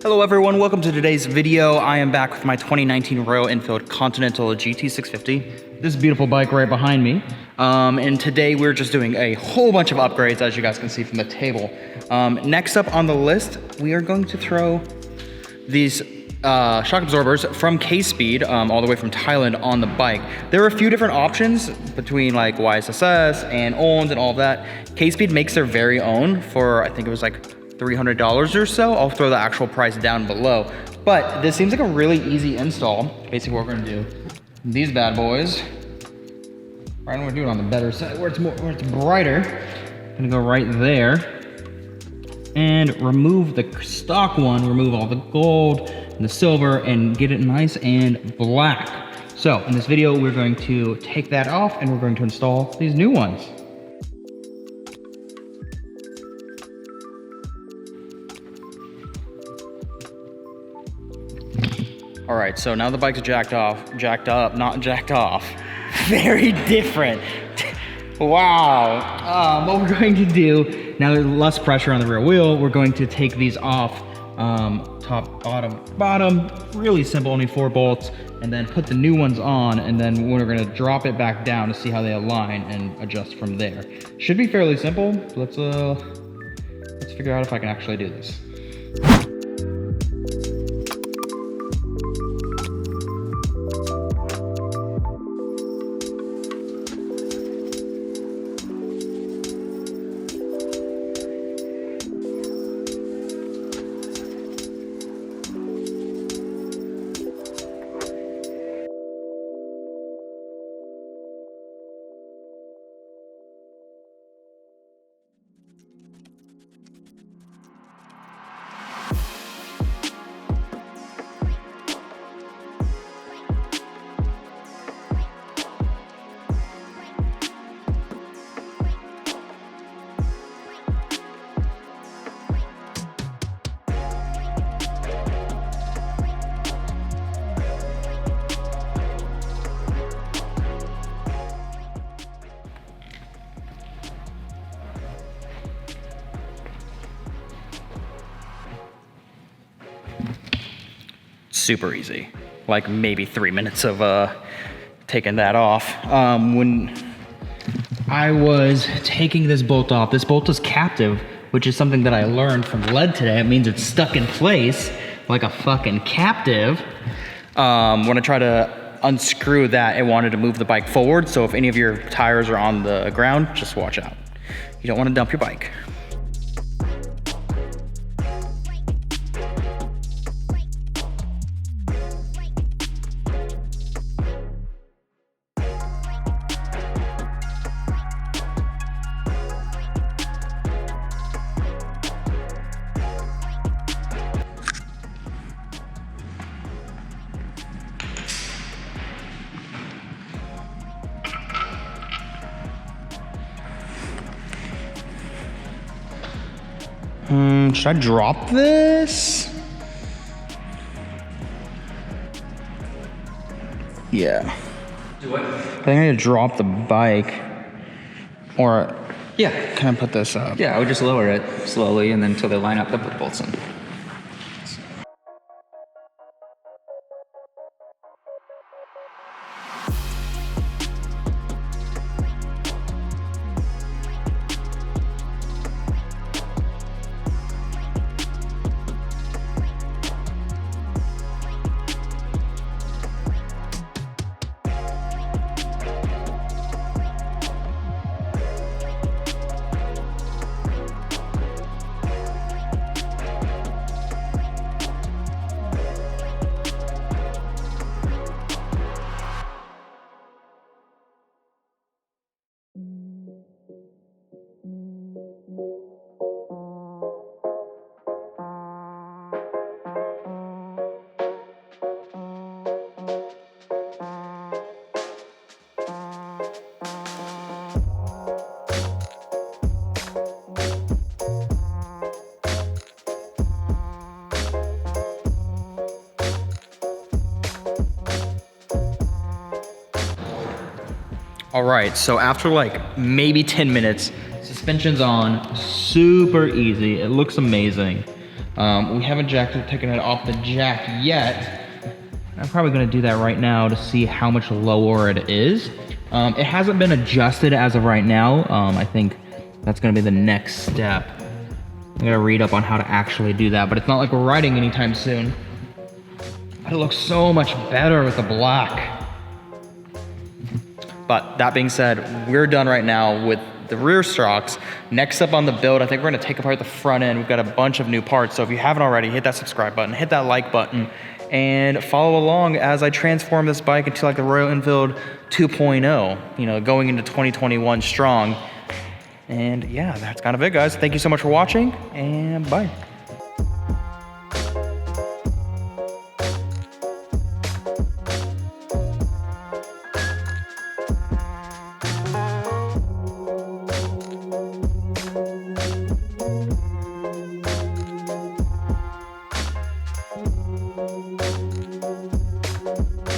Hello everyone, welcome to today's video. I am back with my 2019 Royal Enfield Continental GT 650. This beautiful bike right behind me. And today we're just doing a whole bunch of upgrades, as you guys can see from the table. Next up on the list, we are going to throw these shock absorbers from K-Speed, all the way from Thailand on the bike. There are a few different options between like YSSS and OWNs and all of that. K-Speed makes their very own for, I think it was like $300 or so. I'll throw the actual price down below. But this seems like a really easy install. Basically what we're gonna do, these bad boys, right, I'm gonna do it on the better side where it's brighter. I'm gonna go right there and remove the stock one, remove all the gold and the silver and get it nice and black. So in this video, we're going to take that off and we're going to install these new ones. All right, so now the bike's jacked up, not jacked off. Very different. Wow. What we're going to do, now there's less pressure on the rear wheel, we're going to take these off, top, bottom, really simple, only 4 bolts, and then put the new ones on, and then we're gonna drop it back down to see how they align and adjust from there. Should be fairly simple. Let's figure out if I can actually do this. Super easy, like maybe 3 minutes of taking that off. When I was taking this bolt off, this bolt is captive, which is something that I learned from lead today. It means it's stuck in place like a fucking captive. When I try to unscrew that, it wanted to move the bike forward, so if any of your tires are on the ground, just watch out. You don't want to dump your bike. Should I drop this? Yeah. Do what? I think I need to drop the bike. Or, Yeah. can I put this up? Yeah, I would just lower it slowly and then until they line up, then put the bolts in. All right, so after like maybe 10 minutes, suspension's on, super easy. It looks amazing. We haven't taken it off the jack yet. I'm probably gonna do that right now to see how much lower it is. It hasn't been adjusted as of right now. I think that's gonna be the next step. I'm gonna read up on how to actually do that, but it's not like we're riding anytime soon. But it looks so much better with the black. But that being said, we're done right now with the rear shocks. Next up on the build, I think we're gonna take apart the front end. We've got a bunch of new parts, so if you haven't already, hit that subscribe button, hit that like button, and follow along as I transform this bike into like the Royal Enfield 2.0, you know, going into 2021 strong. And yeah, that's kind of it, guys. Thank you so much for watching, and bye.